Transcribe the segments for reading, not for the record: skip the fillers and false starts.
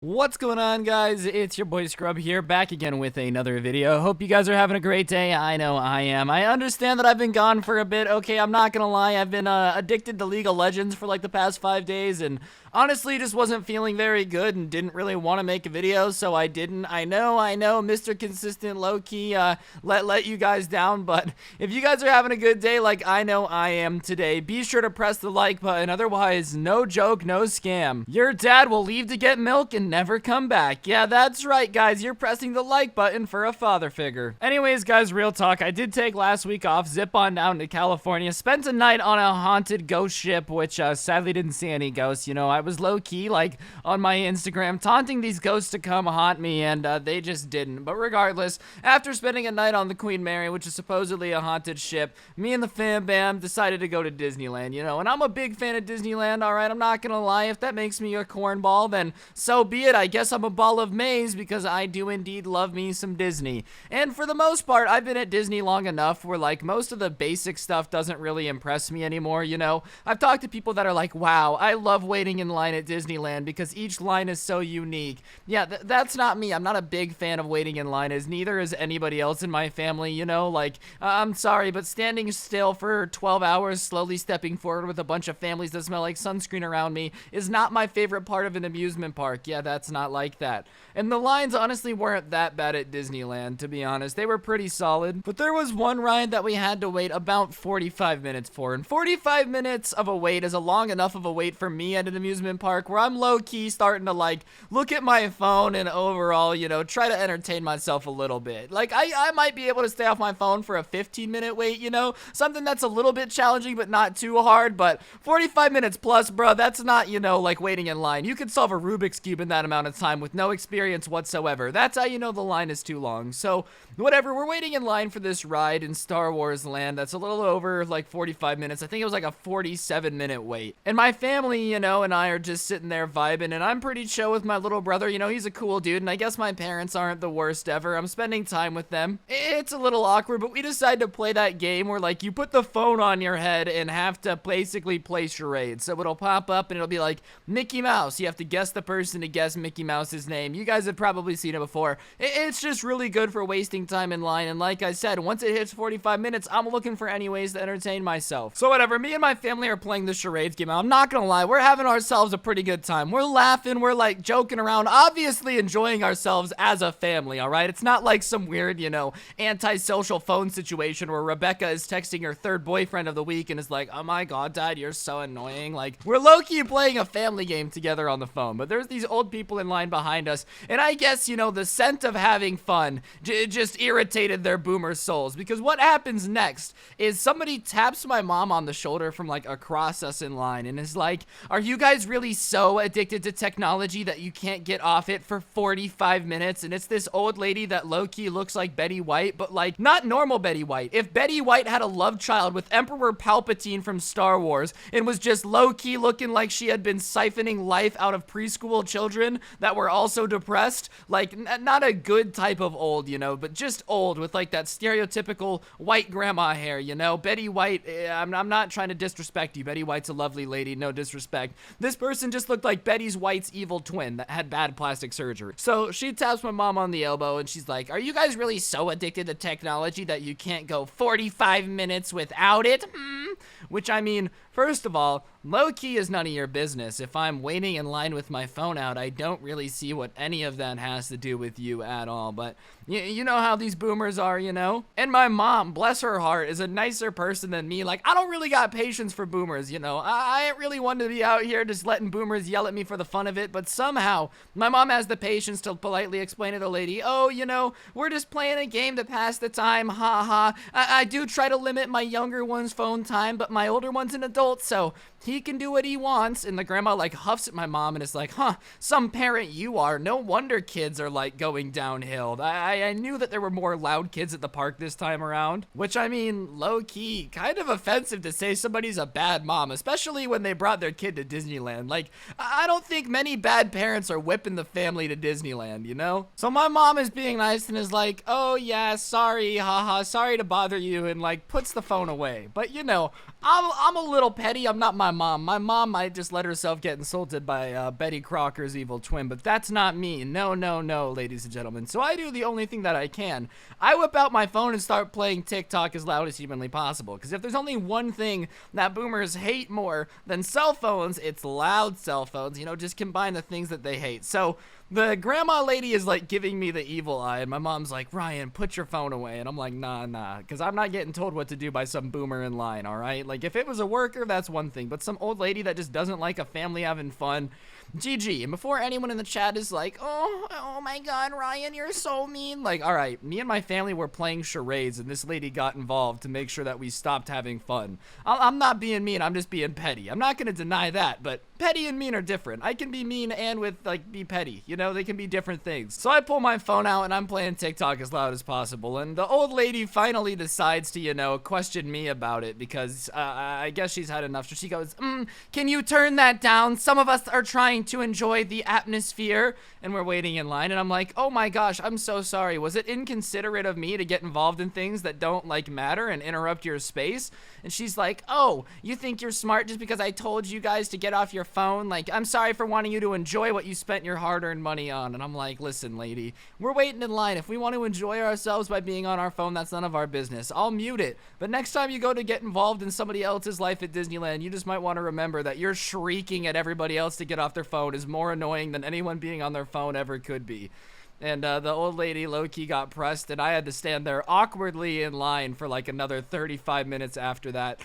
What's going on, guys? It's your boy Scrub here, back again with another video. Hope you guys are having a great day. I know I am. I understand that I've been gone for a bit. Okay, I'm not gonna lie. I've been addicted to League of Legends for like the past 5 days, and honestly just wasn't feeling very good and didn't really want to make a video, so I didn't. I know, Mr. Consistent low-key let you guys down, but if you guys are having a good day like I know I am today, be sure to press the like button. Otherwise, no joke, no scam. Your dad will leave to get milk and never come back. Yeah, that's right, guys. You're pressing the like button for a father figure. Anyways, guys, real talk. I did take last week off, zip on down to California, spent a night on a haunted ghost ship, which sadly didn't see any ghosts. You know, I was low-key, like, on my Instagram, taunting these ghosts to come haunt me, and they just didn't. But regardless, after spending a night on the Queen Mary, which is supposedly a haunted ship, me and the fam bam decided to go to Disneyland, you know, and I'm a big fan of Disneyland, alright? I'm not gonna lie. If that makes me a cornball, then so be it. I guess I'm a ball of maize because I do indeed love me some Disney. And for the most part, I've been at Disney long enough where, like, most of the basic stuff doesn't really impress me anymore, you know? I've talked to people that are like, wow, I love waiting in line at Disneyland because each line is so unique. Yeah, that's not me. I'm not a big fan of waiting in line, as neither is anybody else in my family, you know? Like, I'm sorry, but standing still for 12 hours, slowly stepping forward with a bunch of families that smell like sunscreen around me is not my favorite part of an amusement park. Yeah, that's not like that. And the lines honestly weren't that bad at Disneyland, to be honest. They were pretty solid. But there was one ride that we had to wait about 45 minutes for, and 45 minutes of a wait is a long enough of a wait for me at an amusement park where I'm low-key starting to, like, look at my phone and overall, you know, try to entertain myself a little bit. Like, I might be able to stay off my phone for a 15-minute wait, you know? Something that's a little bit challenging but not too hard, but 45 minutes plus, bro, that's not, you know, like waiting in line. You could solve a Rubik's Cube in that amount of time with no experience whatsoever. That's how you know the line is too long. So, whatever, we're waiting in line for this ride in Star Wars Land that's a little over, like, 45 minutes. I think it was like a 47-minute wait. And my family, you know, and I are just sitting there vibing, and I'm pretty chill with my little brother. You know, he's a cool dude, and I guess my parents aren't the worst ever. I'm spending time with them. It's a little awkward, but we decided to play that game where, like, you put the phone on your head and have to basically play charades. So it'll pop up, and it'll be like, Mickey Mouse. You have to guess the person to guess Mickey Mouse's name. You guys have probably seen it before. It's just really good for wasting time in line, and like I said, once it hits 45 minutes, I'm looking for any ways to entertain myself. So whatever, me and my family are playing the charades game. I'm not gonna lie, we're having ourselves a pretty good time. We're laughing, we're like joking around, obviously enjoying ourselves as a family, alright? It's not like some weird, you know, antisocial phone situation where Rebecca is texting her third boyfriend of the week and is like, oh my god, dad, you're so annoying. Like, we're low-key playing a family game together on the phone, but there's these old people in line behind us, and I guess, you know, the scent of having fun just irritated their boomer souls, because what happens next is somebody taps my mom on the shoulder from, like, across us in line and is like, are you guys really so addicted to technology that you can't get off it for 45 minutes? And it's this old lady that low-key looks like Betty White, but, like, not normal Betty White. If Betty White had a love child with Emperor Palpatine from Star Wars and was just low-key looking like she had been siphoning life out of preschool children that were also depressed, like, not a good type of old, you know, but just old with, like, that stereotypical white grandma hair, you know? Betty White, I'm not trying to disrespect you. Betty White's a lovely lady, no disrespect. This person just looked like Betty White's evil twin that had bad plastic surgery. So she taps my mom on the elbow and she's like, are you guys really so addicted to technology that you can't go 45 minutes without it? Which, I mean, first of all, low-key is none of your business. If I'm waiting in line with my phone out, I don't really see what any of that has to do with you at all, but you know how these boomers are, you know? And my mom, bless her heart, is a nicer person than me. Like, I don't really got patience for boomers, you know? I ain't really one to be out here just letting boomers yell at me for the fun of it, but somehow, my mom has the patience to politely explain to the lady, oh, you know, we're just playing a game to pass the time, ha ha. I do try to limit my younger one's phone time, but my older one's an adult, so he can do what he wants. And the grandma, like, huffs at my mom and is like, huh, some parent you are. No wonder kids are, like, going downhill. I knew that there were more loud kids at the park this time around, which, I mean, low-key, kind of offensive to say somebody's a bad mom, especially when they brought their kid to Disneyland. Like, I don't think many bad parents are whipping the family to Disneyland, you know? So my mom is being nice and is like, oh yeah, sorry, haha, sorry to bother you, and, like, puts the phone away. But, you know, I'm a little petty. I'm not my mom. My mom might just let herself get insulted by Betty Crocker's evil twin, but that's not me. No, no, no, ladies and gentlemen. So I do the only thing that I can. I whip out my phone and start playing TikTok as loud as humanly possible, because if there's only one thing that boomers hate more than cell phones, it's loud cell phones. You know, just combine the things that they hate. So the grandma lady is like giving me the evil eye, and my mom's like, Ryan, put your phone away. And I'm like, nah, because I'm not getting told what to do by some boomer in line, all right? Like, if it was a worker, that's one thing, but some old lady that just doesn't like a family having fun, GG. And before anyone in the chat is like, oh my god, Ryan, you're so mean. Like, all right, me and my family were playing charades, and this lady got involved to make sure that we stopped having fun. I'm not being mean, I'm just being petty. I'm not going to deny that, but petty and mean are different. I can be mean and be petty. You know, they can be different things. So I pull my phone out and I'm playing TikTok as loud as possible. And the old lady finally decides to, you know, question me about it because I guess she's had enough. So she goes, can you turn that down? Some of us are trying to enjoy the atmosphere. And we're waiting in line. And I'm like, oh my gosh, I'm so sorry. Was it inconsiderate of me to get involved in things that don't matter and interrupt your space? And she's like, oh, you think you're smart just because I told you guys to get off your phone? Like, I'm sorry for wanting you to enjoy what you spent your hard-earned money on. And I'm like, listen, lady, we're waiting in line. If we want to enjoy ourselves by being on our phone, that's none of our business. I'll mute it. But next time you go to get involved in somebody else's life at Disneyland, you just might want to remember that you're shrieking at everybody else to get off their phone is more annoying than anyone being on their phone ever could be. And the old lady low-key got pressed, and I had to stand there awkwardly in line for like another 35 minutes after that.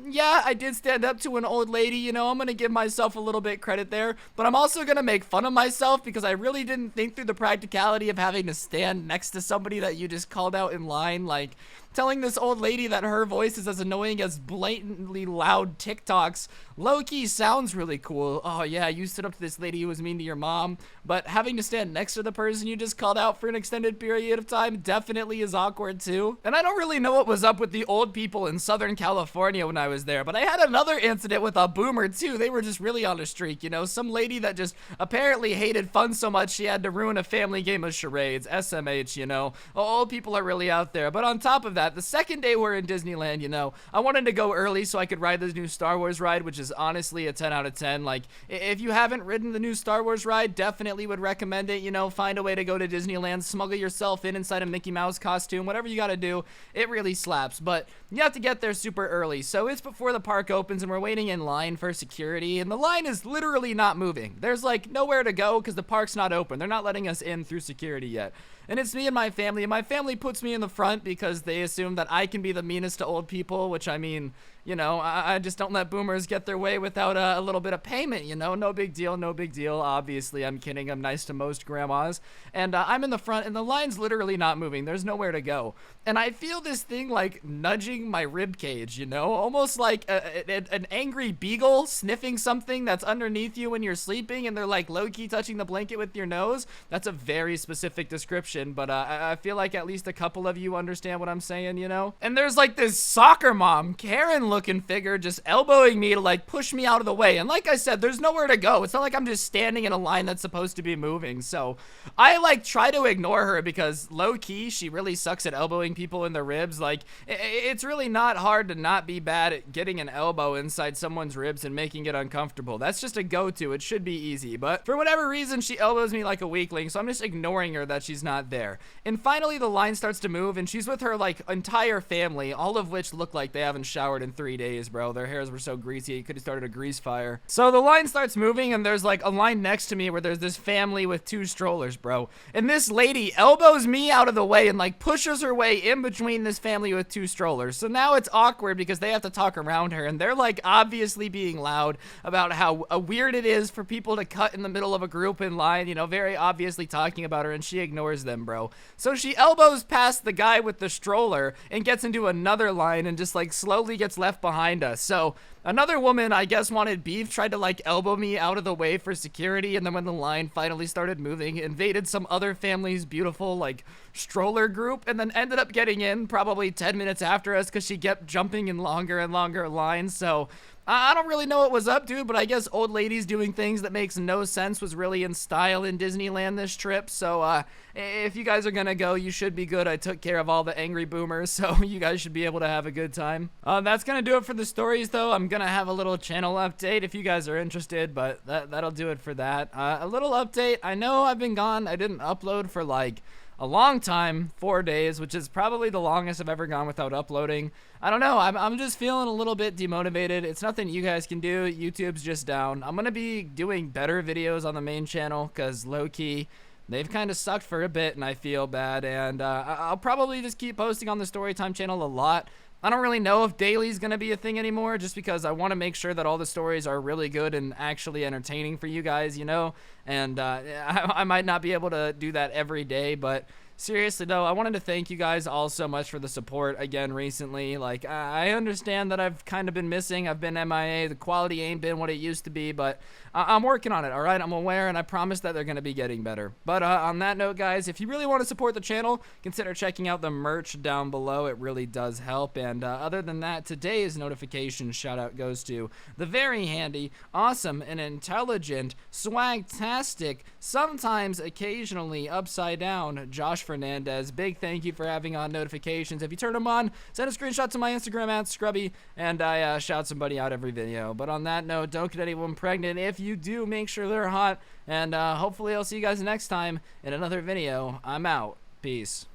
Yeah, I did stand up to an old lady, you know, I'm gonna give myself a little bit credit there, but I'm also gonna make fun of myself because I really didn't think through the practicality of having to stand next to somebody that you just called out in line. Like, telling this old lady that her voice is as annoying as blatantly loud TikToks low-key sounds really cool. Oh yeah, you stood up to this lady who was mean to your mom, but having to stand next to the person you just called out for an extended period of time definitely is awkward too. And I don't really know what was up with the old people in Southern California when I was there, but I had another incident with a boomer too. They were just really on a streak, you know, some lady that just apparently hated fun so much she had to ruin a family game of charades. SMH, you know, old people are really out there. But on top of that, the second day we're in Disneyland, you know, I wanted to go early so I could ride this new Star Wars ride, which is honestly a 10 out of 10. Like, if you haven't ridden the new Star Wars ride, definitely would recommend it. You know, find a way to go to Disneyland, smuggle yourself inside a Mickey Mouse costume, whatever you gotta do. It really slaps, but you have to get there super early. So it's before the park opens and we're waiting in line for security, and the line is literally not moving. There's like nowhere to go because the park's not open. They're not letting us in through security yet. And it's me and my family puts me in the front because they assume that I can be the meanest to old people, which I mean, you know, I just don't let boomers get their way without a little bit of payment, you know, no big deal, no big deal. Obviously, I'm kidding. I'm nice to most grandmas. And I'm in the front, and the line's literally not moving. There's nowhere to go. And I feel this thing, like, nudging my rib cage, you know, almost like an angry beagle sniffing something that's underneath you when you're sleeping, and they're, like, low-key touching the blanket with your nose. That's a very specific description, but I feel like at least a couple of you understand what I'm saying, you know? And there's, like, this soccer mom, Karen looking figure just elbowing me to like push me out of the way. And like I said, there's nowhere to go. It's not like I'm just standing in a line that's supposed to be moving. So I like try to ignore her because low key, she really sucks at elbowing people in the ribs. Like it's really not hard to not be bad at getting an elbow inside someone's ribs and making it uncomfortable. That's just a go-to. It should be easy. But for whatever reason, she elbows me like a weakling. So I'm just ignoring her that she's not there. And finally, the line starts to move and she's with her like entire family, all of which look like they haven't showered in 3 days, bro. Their hairs were so greasy, it could have started a grease fire. So the line starts moving, and there's like a line next to me where there's this family with 2 strollers, bro. And this lady elbows me out of the way and like pushes her way in between this family with 2 strollers. So now it's awkward because they have to talk around her, and they're like obviously being loud about how weird it is for people to cut in the middle of a group in line, you know, very obviously talking about her, and she ignores them, bro. So she elbows past the guy with the stroller and gets into another line and just like slowly gets left behind us. So another woman, I guess, wanted beef, tried to like elbow me out of the way for security, and then when the line finally started moving, invaded some other family's beautiful like stroller group, and then ended up getting in probably 10 minutes after us because she kept jumping in longer and longer lines. So I don't really know what was up, dude, but I guess old ladies doing things that makes no sense was really in style in Disneyland this trip. So, if you guys are gonna go, you should be good. I took care of all the angry boomers, so you guys should be able to have a good time. That's gonna do it for the stories, though. I'm gonna have a little channel update if you guys are interested, but that'll do it for that. A little update. I know I've been gone. I didn't upload for like a long time, 4 days, which is probably the longest I've ever gone without uploading. I don't know, I'm just feeling a little bit demotivated. It's nothing you guys can do. YouTube's just down. I'm gonna be doing better videos on the main channel because low-key they've kind of sucked for a bit and I feel bad, and I'll probably just keep posting on the Storytime channel a lot. I don't really know if daily's gonna be a thing anymore, just because I want to make sure that all the stories are really good and actually entertaining for you guys, you know? And I might not be able to do that every day, but seriously though, I wanted to thank you guys all so much for the support again recently. Like, I understand that I've kind of been missing. I've been MIA. The quality ain't been what it used to be, but I'm working on it, all right? I'm aware, and I promise that they're going to be getting better. But on that note, guys, if you really want to support the channel, consider checking out the merch down below. It really does help. And other than that, today's notification shout-out goes to the very handy, awesome, and intelligent, swagtastic, sometimes occasionally upside down Josh Fernandez. Big thank you for having on notifications. If you turn them on, send a screenshot to my Instagram at Scrubby, and I shout somebody out every video. But on that note, don't get anyone pregnant. If you do, make sure they're hot, and hopefully I'll see you guys next time in another video. I'm out. Peace.